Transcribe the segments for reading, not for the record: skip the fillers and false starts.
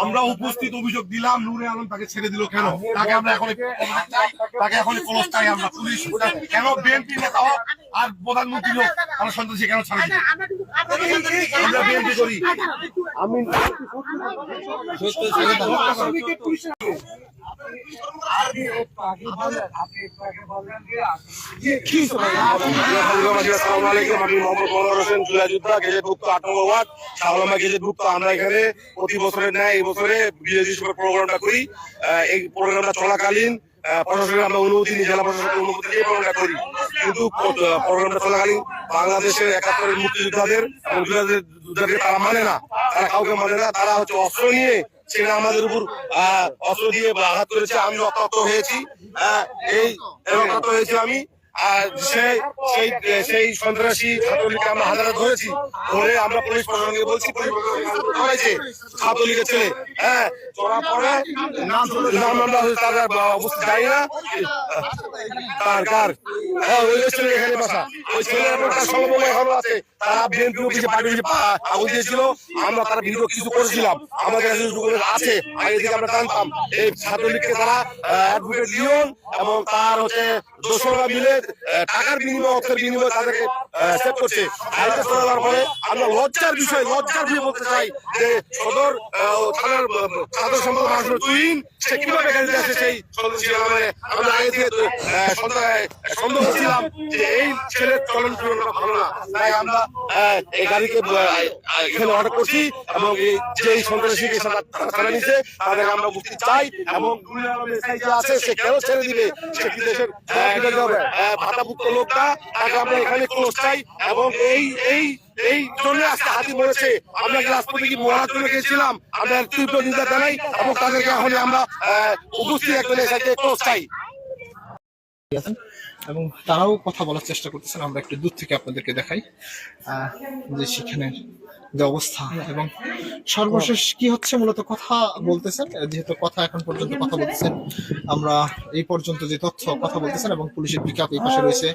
আমরা উপস্থিত অভিযোগ দিলাম, নূরে আলম তাকে ছেড়ে দিল কেন? তাকে আমরা এখন ক্লোজ চাই আমরা। পুলিশ কেন বিএনপি নেতা হোক আর প্রধানমন্ত্রী হোক, আমরা সন্ত্রাসী কেন ছাড়ি দিই? আমরা বিএনপি করি। আমি আমরা এখানে প্রতি বছরের ন্যায় এই বছরে বিজয় প্রোগ্রামটা করি। এই প্রোগ্রামটা চলাকালীন প্রশাসনের আমরা অনুমতি নিই, জেলা প্রশাসনের অনুমতি নিয়ে প্রোগ্রামটা করি। কিন্তু প্রোগ্রামটা চলাকালীন বাংলাদেশের ৭১ মুক্তিযোদ্ধাদের এবং যোদ্ধাদের তারা মানে না, তারা কাউকে মানে না। তারা হচ্ছে অস্ত্র নিয়ে সেটা আমাদের উপর অস্ত্র দিয়ে আঘাত করেছে। আমি রক্তাক্ত হয়েছি, রক্তাক্ত হয়েছি আমি। আর সেই সন্ত্রাসী ছাত্রলীগকে আমরা হাজারে ধরেছি, ধরে আমরা পুলিশ প্রশাসনকে বলছি, ধরেছে ছাত্রলীগের ছেলে। ধরা পরে নাম আমরা তার অবস্থা জানি না কার ওই ছেলে এখানে বাসা, ওই ছেলের সম্ভব এখনো আছে। তারা বিএনপি অফিসে পার্টি অফিসে আগুন দিয়েছিল, আমরা তারা ভিডিও কিছু করেছিলাম, আমাদের আছে আগে থেকে আমরা জানতাম। এই ছাত্রলীগকে তারা অ্যাডভোকেট লিওন এবং তার হচ্ছে দোসররা মিলে টাকার বিনিময়ে, অর্থের বিনিময়ে তাদেরকে সেভ করছে। পরে আমরা লজ্জার বিষয় বলতে চাই যে সদর থানার সাধারণ সম্পাদক মানুষের তুইন সে কিভাবে গাড়িতে আসে সেই সন্ত্রাসী। আমরা আগে থেকে সন্দেহ করছিলাম যে এই ছেলের চলন ফিরনটা ভালো না, তাই আমরা এই গাড়িকে এখানে অর্ডার করছি এবং যে সন্ত্রাসীকে থানা নিচ্ছে তাদেরকে আমরা মুক্তি চাই। এবং আছে সে কেন ছেড়ে দিবে, সে কি দেশের ভাতাভুক্ত লোকটা, তাকে আমরা এখানে ক্লোজ চাই। এবং এই জন্য আজকে হাতি মরেছে। আমরা রাজপথে কি মরার জন্য গেছিলাম, আমরা তীব্র নিন্দা জানাই এবং তাদেরকে এখন আমরা উপস্থিত একজন এসে ক্লোজ চাই। এবং তারাও কথা বলার চেষ্টা করতেছেন। আমরা একটু দূর থেকে আপনাদেরকে দেখাই যে সেখানে যে অবস্থা এবং সর্বশেষ কি হচ্ছে। মূলত কথা বলতেছেন, যেহেতু কথা এখন পর্যন্ত কথা বলতেছেন, আমরা এই পর্যন্ত যে তথ্য কথা বলতেছেন এবং পুলিশের পিকআপ এই পাশে রয়েছে,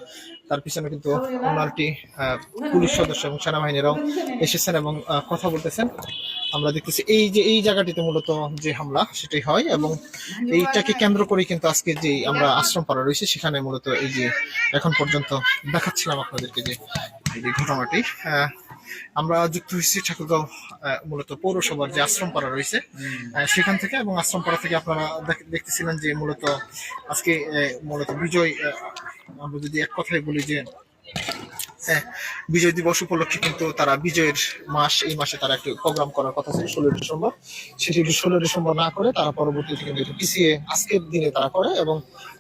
তার পিছনে কিন্তু অন্যটি পুলিশ সদস্য এবং সেনাবাহিনীরাও এসেছেন এবং কথা বলতেছেন। আমরা দেখতেছি এই জায়গাটিতে মূলত যে হামলা সেটাই হয় এবং এইটাকে কেন্দ্র করে কিন্তু আজকে যে আমরা আশ্রম পাড়া রয়েছে সেখানে মূলত এই যে এখন পর্যন্ত দেখাচ্ছিলাম আপনাদেরকে যে এই ঘটনাটি। আমরা যুক্ত হয়েছি ঠাকুরগাঁও মূলত পৌরসভার যে আশ্রম পাড়া রয়েছে সেখান থেকে, এবং আশ্রম পাড়া থেকে আপনারা দেখতেছিলেন যে মূলত আজকে মূলত বিজয়, আমরা যদি এক কথায় বলি যে বিজয় দিবস উপলক্ষে কিন্তু তারা বিজয়ের মাস, এই মাসে তারা একটু প্রোগ্রাম করার কথা ছিল 16 ডিসেম্বর, সেটি 16 ডিসেম্বর না করে তারা পরবর্তীতে কিন্তু একটু পিছিয়ে আজকের দিনে তারা করে। এবং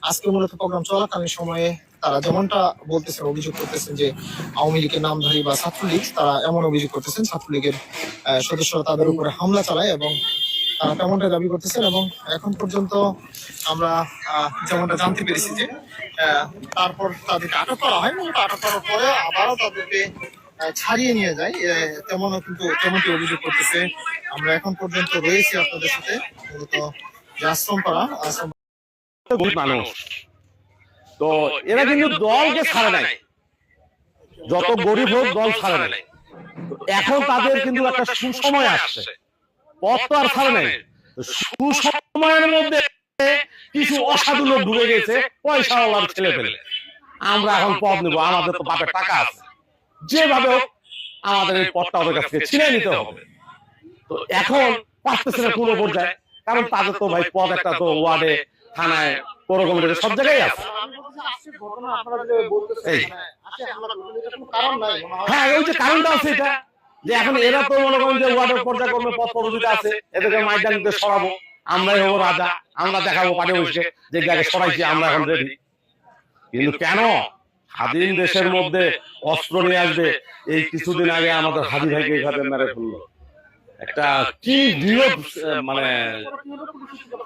আজকে মূলত প্রোগ্রাম চলাকালীন সময়ে তারা যেমনটা বলতেছেন, অভিযোগ করতেছেন যে আওয়ামী লীগের নামধারী বা ছাত্রলীগ, তারা এমন অভিযোগ করতেছেন ছাত্রলীগের সদস্যরা তাদের উপরে হামলা চালায় এবং তারা তেমনটা দাবি করতেছেন। এবং এখন পর্যন্ত আমরা যেমনটা জানতে পেরেছি যে তারপর তাদেরকে আটক করা হয়, আটক করার পরে আবারও তাদেরকে ছাড়িয়ে নিয়ে যায়, তেমনটি অভিযোগ করতেছে। আমরা এখন পর্যন্ত রয়েছি আপনাদের সাথে মূলত আশ্রম পাড়া মানুষ। তো এরা কিন্তু দলকে ছাড়ে নাই, যত গরিব হোক দল ছাড়ে নাই। এখন তাদের কিন্তু একটা সুসময় আসছে, পথ তো আর ছাড়ে নাই। সুসময়ের মধ্যে কিছু অসাধু লোক ঢুকে গেছে, পয়সাওয়ালার ছেলে পেলে। আমরা এখন পথ নেবো, আমাদের তো বাপের টাকা আছে, যেভাবে হোক আমাদের এই পথটা ওদের কাছ থেকে ছিনে নিতে হবে। তো এখন পারতেছে না কোনো পর্যায়ে, কারণ তাদের তো ভাই পথ একটা তো ওয়ার্ডে, থানায়, পৌর কমিটিতে সব জায়গায় আছে। হ্যাঁ, ওই যে কারণটা আছে এটা, যে এখন এরা তো মনে করেন যে ওয়ার্ডের পর্যায়ক্রমে পথ পদবিতে আছে, এদেরকে ময়দান দিতে সরাবো, আমরাই হবো রাজা, আমরা দেখাবো পার্টি অফিসে যে জায়গায় সরাইছি, আমরা এখন রেডি। কিন্তু কেন স্বাধীন দেশের মধ্যে অস্ত্র নিয়ে আসবে? এই কিছুদিন আগে আমাদের হাজি ভাইকে এইভাবে মেরে ফেললো। একটা কি দৃঢ় মানে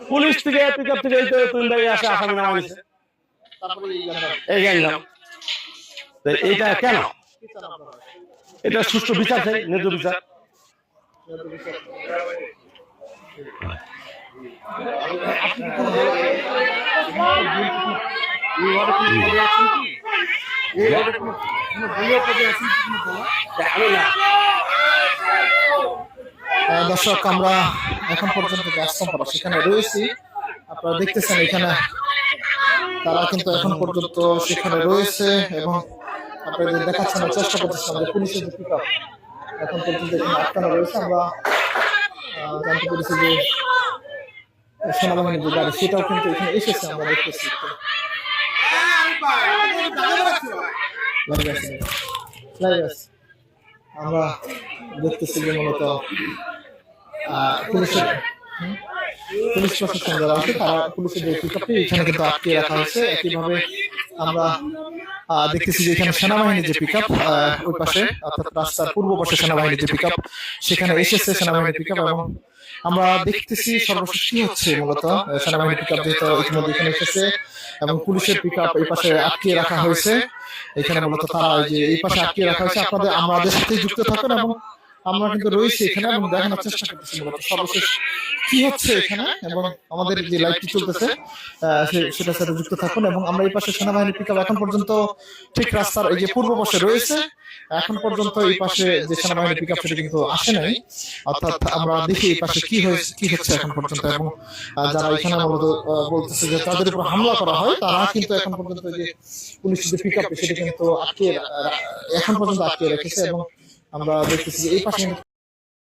পুলিশ থেকে পিকআপ থেকে আসে আসামি নামা হয়েছে এই গ্যাংরাম। এইটা কেন? এটা সুষ্ঠু বিচার চাই, ন্যায্য বিচার। আমি না দর্শক আমরা এখন পর্যন্ত যে আশ্রমপাড়া সেখানে রয়েছি, আপনারা দেখতেছেন এখানে তারা কিন্তু এখন পর্যন্ত সেখানে রয়েছে এবং আপনাদের দেখাচ্ছেন চেষ্টা করতেছিলাম যে পুলিশের যে পিকআপ এখন পর্যন্ত এখানে আটকানো রয়েছে। আমরা জানতে পেরেছি যে সেনাবাহিনীর যে গাড়ি সেটাও কিন্তু এখানে এসেছে, আমরা দেখতেছি। আমরা দেখতেছি যে মূলত পুলিশের পুলিশ প্রশাসন যারা আছে তারা পুলিশের যে পিকআপটি এখানে কিন্তু আটকে রাখা হয়েছে। একইভাবে আমরা দেখতেছি যে এখানে সেনাবাহিনীর যে পিকআপ ওই পাশে অর্থাৎ রাস্তার পূর্ব পাশে সেনাবাহিনীর যে পিকআপ সেখানে এসেছে সেনাবাহিনীর পিকআপ, এবং আমরা দেখতেছি সর্বশেষ কি হচ্ছে মূলত সেনাবাহিনীর পিকআপ যেহেতু ইতিমধ্যে এখানে এসেছে এবং পুলিশের পিকআপ এই পাশে আটকে রাখা হয়েছে। এখানে মূলত তারা যে এই পাশে আটকে রাখা হয়েছে, আপনাদের আমাদের সাথে যুক্ত থাকুন এবং আমরা কিন্তু রয়েছি এখানে এবং দেখানোর চেষ্টা করতেছি মূলত সর্বশেষ কি হচ্ছে এখানে, এবং আমাদের যে লাইভটি চলতেছে সেটার সাথে যুক্ত থাকুন। এবং আমরা এই পাশে সেনাবাহিনীর পিকআপ এখন পর্যন্ত ঠিক রাস্তার এই যে পূর্ব পাশে রয়েছে, এখন পর্যন্ত এই পাশে যে সেনাবাহিনীর পিকআপ সেটা কিন্তু আসে নাই, অর্থাৎ আমরা দেখি এই পাশে কি হচ্ছে এখন পর্যন্ত। এবং যারা এখানে মূলত বলতেছে যে তাদের উপর হামলা করা হয়, তারা কিন্তু এখন পর্যন্ত যে পুলিশের যে পিকআপ সেটা কিন্তু এখন পর্যন্ত আটকে রেখেছে। এবং আমরা দেখতেছি যে এই পাশে